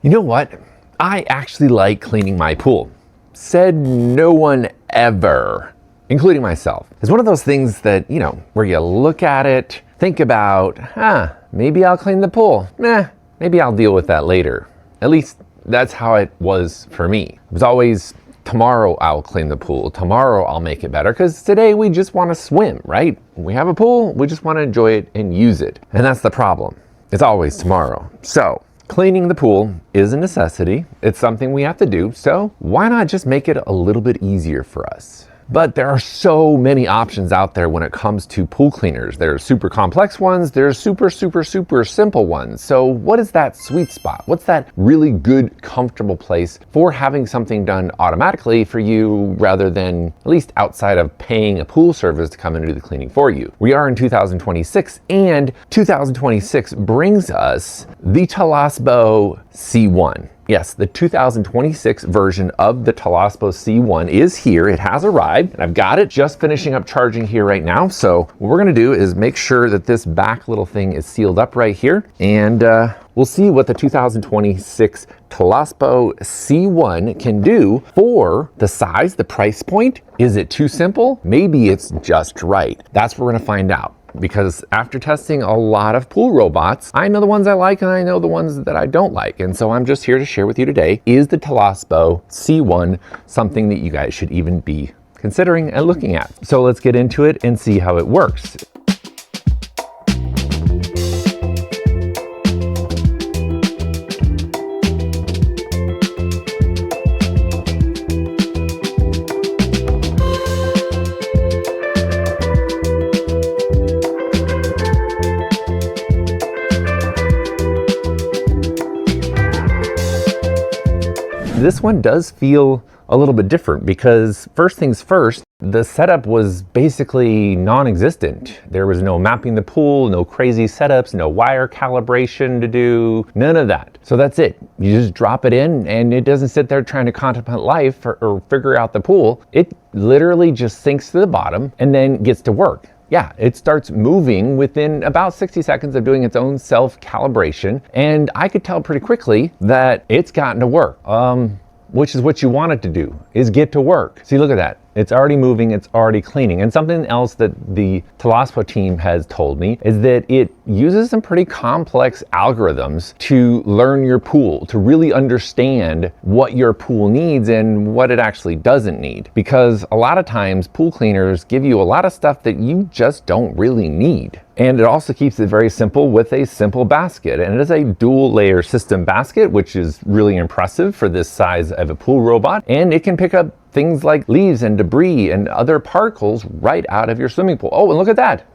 You know what? I actually like cleaning my pool. Said no one ever, including myself. It's one of those things that, where you look at it, think about, maybe I'll clean the pool. Maybe I'll deal with that later. At least that's how it was for me. It was always, tomorrow I'll clean the pool. Tomorrow I'll make it better. Because today we just want to swim, right? We have a pool, we just want to enjoy it and use it. And that's the problem. It's always tomorrow. So cleaning the pool is a necessity. It's something we have to do. So why not just make it a little bit easier for us? But there are so many options out there when it comes to pool cleaners. There's super complex ones, there's super simple ones. So what is that sweet spot? What's that really good, comfortable place for having something done automatically for you rather than at least outside of paying a pool service to come and do the cleaning for you? We are in 2026 and 2026 brings us the Talosbo C1. Yes, the 2026 version of the Talosbo C1 is here. It has arrived and I've got it just finishing up charging here right now. So what we're gonna do is make sure that this back little thing is sealed up right here. And we'll see what the 2026 Talosbo C1 can do for the size, the price point. Is it too simple? Maybe it's just right. That's what we're gonna find out. Because after testing a lot of pool robots, I know the ones I like and I know the ones that I don't like. And so I'm just here to share with you today, is the Talosbo C1 something that you guys should even be considering and looking at? So let's get into it and see how it works. This one does feel a little bit different because first things first, the setup was basically non-existent. There was no mapping the pool, no crazy setups, no wire calibration to do, none of that. So that's it. You just drop it in and it doesn't sit there trying to contemplate life or figure out the pool. It literally just sinks to the bottom and then gets to work. Yeah, it starts moving within about 60 seconds of doing its own self-calibration. And I could tell pretty quickly that it's gotten to work, which is what you want it to do, is get to work. See, look at that. It's already moving, it's already cleaning. And something else that the Talosbo team has told me is that it uses some pretty complex algorithms to learn your pool, to really understand what your pool needs and what it actually doesn't need. Because a lot of times pool cleaners give you a lot of stuff that you just don't really need. And it also keeps it very simple with a simple basket. And it is a dual layer system basket, which is really impressive for this size of a pool robot. And it can pick up things like leaves and debris and other particles right out of your swimming pool. Oh, and look at that,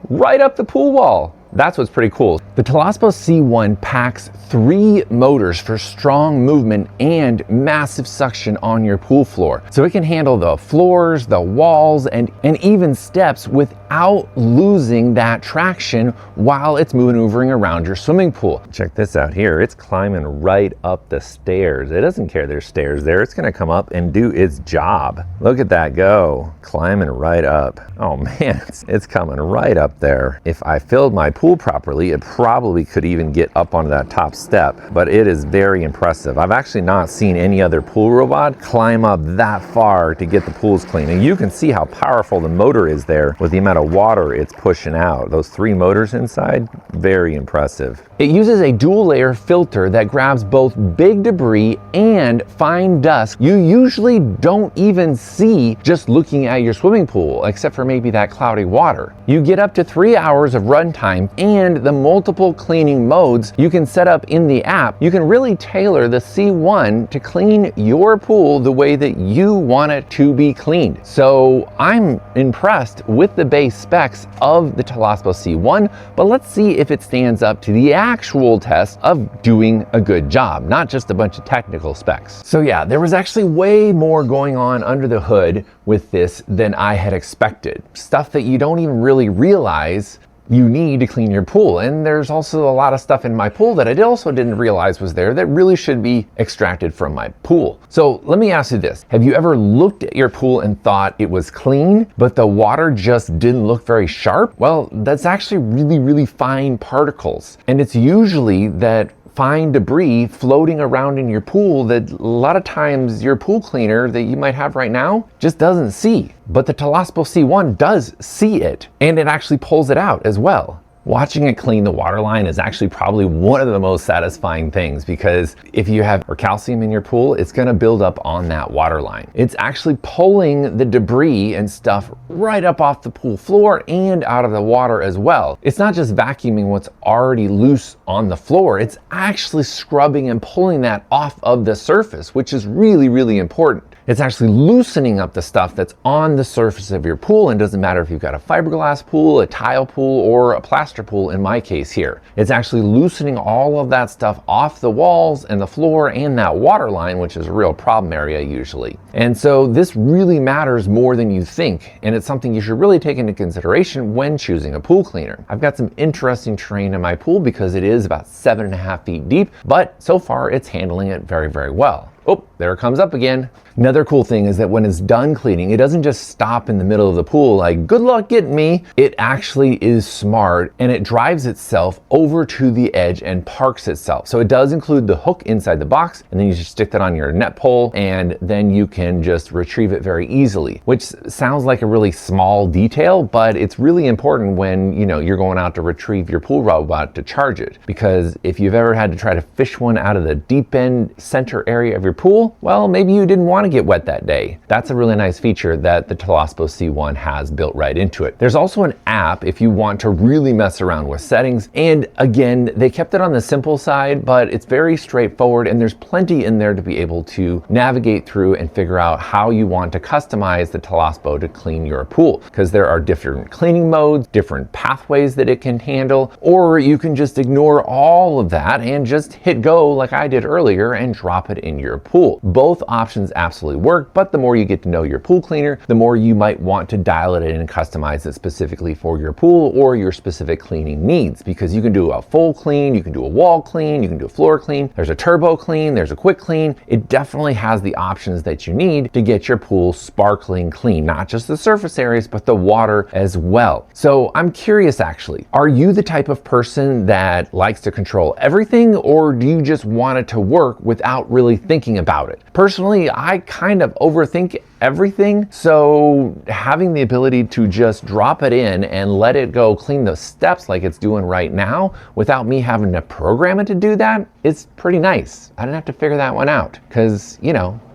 right up the pool wall. That's what's pretty cool. The Talosbo C1 packs 3 motors for strong movement and massive suction on your pool floor. So it can handle the floors, the walls, and even steps without losing that traction while it's maneuvering around your swimming pool. Check this out here. It's climbing right up the stairs. It doesn't care there's stairs there. It's gonna come up and do its job. Look at that go, climbing right up. Oh man, it's coming right up there. If I filled my pool properly, it probably could even get up onto that top step, but it is very impressive. I've actually not seen any other pool robot climb up that far to get the pools clean. And you can see how powerful the motor is there with the amount of water it's pushing out. Those 3 motors inside, very impressive. It uses a dual layer filter that grabs both big debris and fine dust you usually don't even see just looking at your swimming pool, except for maybe that cloudy water. You get up to 3 hours of runtime and the multiple cleaning modes you can set up in the app. You can really tailor the C1 to clean your pool the way that you want it to be cleaned. So I'm impressed with the base specs of the Talosbo C1, but let's see if it stands up to the actual test of doing a good job, not just a bunch of technical specs. So yeah, there was actually way more going on under the hood with this than I had expected. Stuff that you don't even really realize you need to clean your pool. And there's also a lot of stuff in my pool that I also didn't realize was there that really should be extracted from my pool. So let me ask you this. Have you ever looked at your pool and thought it was clean, but the water just didn't look very sharp? Well, that's actually really fine particles. And it's usually that fine debris floating around in your pool that a lot of times your pool cleaner that you might have right now just doesn't see. But the Talosbo C1 does see it, and it actually pulls it out as well. Watching it clean the waterline is actually probably one of the most satisfying things, because if you have calcium in your pool, it's going to build up on that waterline. It's actually pulling the debris and stuff right up off the pool floor and out of the water as well. It's not just vacuuming what's already loose on the floor, it's actually scrubbing and pulling that off of the surface, which is really, really important. It's actually loosening up the stuff that's on the surface of your pool, and it doesn't matter if you've got a fiberglass pool, a tile pool, or a plaster pool in my case here. It's actually loosening all of that stuff off the walls and the floor and that water line, which is a real problem area usually. And so this really matters more than you think, and it's something you should really take into consideration when choosing a pool cleaner. I've got some interesting terrain in my pool because it is about 7.5 feet deep, but so far it's handling it very, very well. Oh, there it comes up again. Another cool thing is that when it's done cleaning, it doesn't just stop in the middle of the pool like, good luck getting me. It actually is smart, and it drives itself over to the edge and parks itself. So it does include the hook inside the box, and then you just stick that on your net pole, and then you can just retrieve it very easily, which sounds like a really small detail, but it's really important when you're going out to retrieve your pool robot to charge it. Because if you've ever had to try to fish one out of the deep end center area of your pool, well, maybe you didn't want to get wet that day. That's a really nice feature that the Talosbo C1 has built right into it. There's also an app if you want to really mess around with settings, and again, they kept it on the simple side, but it's very straightforward, and there's plenty in there to be able to navigate through and figure out how you want to customize the Talosbo to clean your pool, because there are different cleaning modes, different pathways that it can handle, or you can just ignore all of that and just hit go like I did earlier and drop it in your pool. Both options absolutely work, but the more you get to know your pool cleaner, the more you might want to dial it in and customize it specifically for your pool or your specific cleaning needs, because you can do a full clean, you can do a wall clean, you can do a floor clean, there's a turbo clean, there's a quick clean. It definitely has the options that you need to get your pool sparkling clean, not just the surface areas, but the water as well. So I'm curious actually, are you the type of person that likes to control everything, or do you just want it to work without really thinking about it? Personally, I kind of overthink everything, so having the ability to just drop it in and let it go clean the steps like it's doing right now without me having to program it to do that is pretty nice. I didn't have to figure that one out because,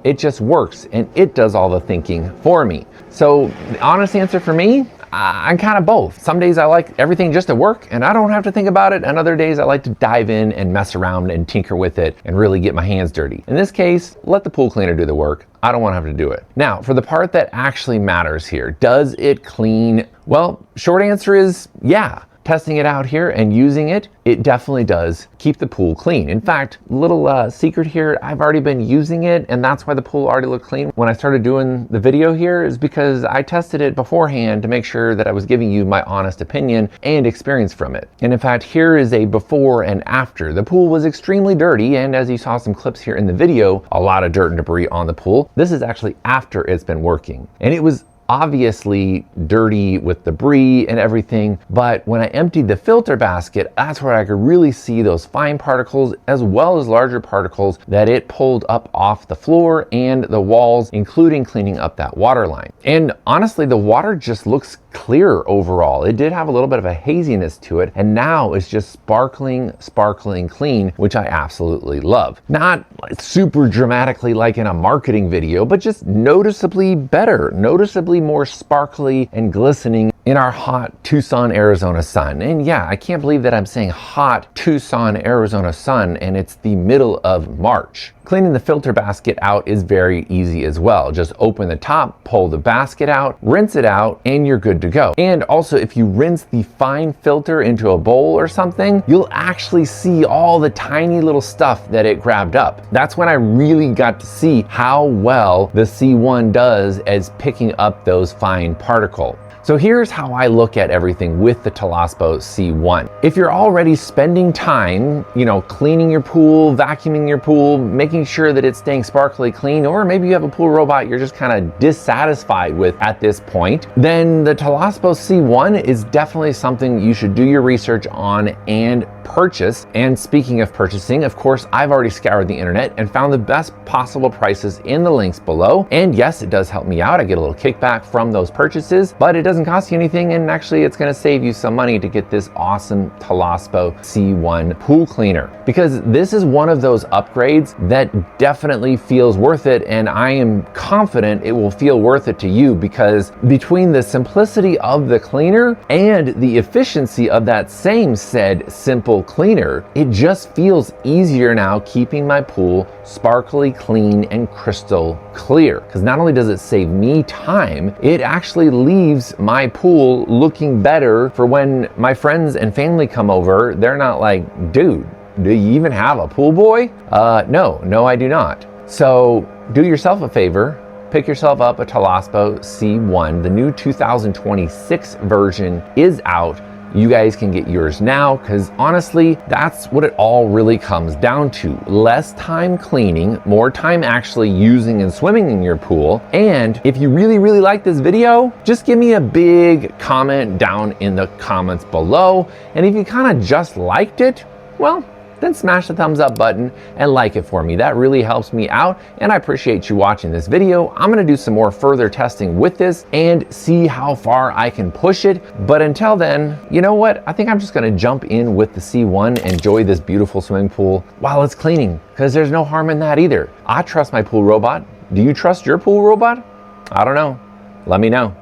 it just works and it does all the thinking for me. So the honest answer for me, I'm kind of both. Some days I like everything just to work and I don't have to think about it, and other days I like to dive in and mess around and tinker with it and really get my hands dirty. In this case, let the pool cleaner do the work. I don't want to have to do it. Now, for the part that actually matters here, does it clean? Well, short answer is yeah. Testing it out here and using it, it definitely does keep the pool clean. In fact, little secret here, I've already been using it, and that's why the pool already looked clean. When I started doing the video here is because I tested it beforehand to make sure that I was giving you my honest opinion and experience from it. And in fact, here is a before and after. The pool was extremely dirty, and as you saw some clips here in the video, a lot of dirt and debris on the pool. This is actually after it's been working. And it was obviously dirty with debris and everything, but when I emptied the filter basket, that's where I could really see those fine particles as well as larger particles that it pulled up off the floor and the walls, including cleaning up that water line. And honestly, the water just looks clear overall. It did have a little bit of a haziness to it, and now it's just sparkling clean, which I absolutely love. Not super dramatically like in a marketing video, but just noticeably better, noticeably more sparkly and glistening in our hot Tucson, Arizona sun. And yeah, I can't believe that I'm saying hot Tucson, Arizona sun, and it's the middle of March. Cleaning the filter basket out is very easy as well. Just open the top, pull the basket out, rinse it out, and you're good to go. And also, if you rinse the fine filter into a bowl or something, you'll actually see all the tiny little stuff that it grabbed up. That's when I really got to see how well the C1 does as picking up those fine particles. So here's how I look at everything with the Talosbo C1. If you're already spending time, cleaning your pool, vacuuming your pool, making sure that it's staying sparkly clean, or maybe you have a pool robot you're just kind of dissatisfied with at this point, then the Talosbo C1 is definitely something you should do your research on and purchase. And speaking of purchasing, of course, I've already scoured the internet and found the best possible prices in the links below. And yes, it does help me out. I get a little kickback from those purchases, but it doesn't cost you anything. And actually, it's going to save you some money to get this awesome Talosbo C1 pool cleaner, because this is one of those upgrades that definitely feels worth it. And I am confident it will feel worth it to you, because between the simplicity of the cleaner and the efficiency of that same said simple cleaner, it just feels easier now keeping my pool sparkly clean and crystal clear. Because not only does it save me time, it actually leaves my pool looking better for when my friends and family come over. They're not like, dude, do you even have a pool boy? No, I do not. So do yourself a favor, pick yourself up a Talosbo C1. The new 2026 version is out. You guys can get yours now, because honestly, that's what it all really comes down to. Less time cleaning, more time actually using and swimming in your pool. And if you really, really like this video, just give me a big comment down in the comments below. And if you kind of just liked it, well, then smash the thumbs up button and like it for me. That really helps me out, and I appreciate you watching this video. I'm gonna do some more further testing with this and see how far I can push it. But until then, you know what? I think I'm just gonna jump in with the C1, enjoy this beautiful swimming pool while it's cleaning, because there's no harm in that either. I trust my pool robot. Do you trust your pool robot? I don't know. Let me know.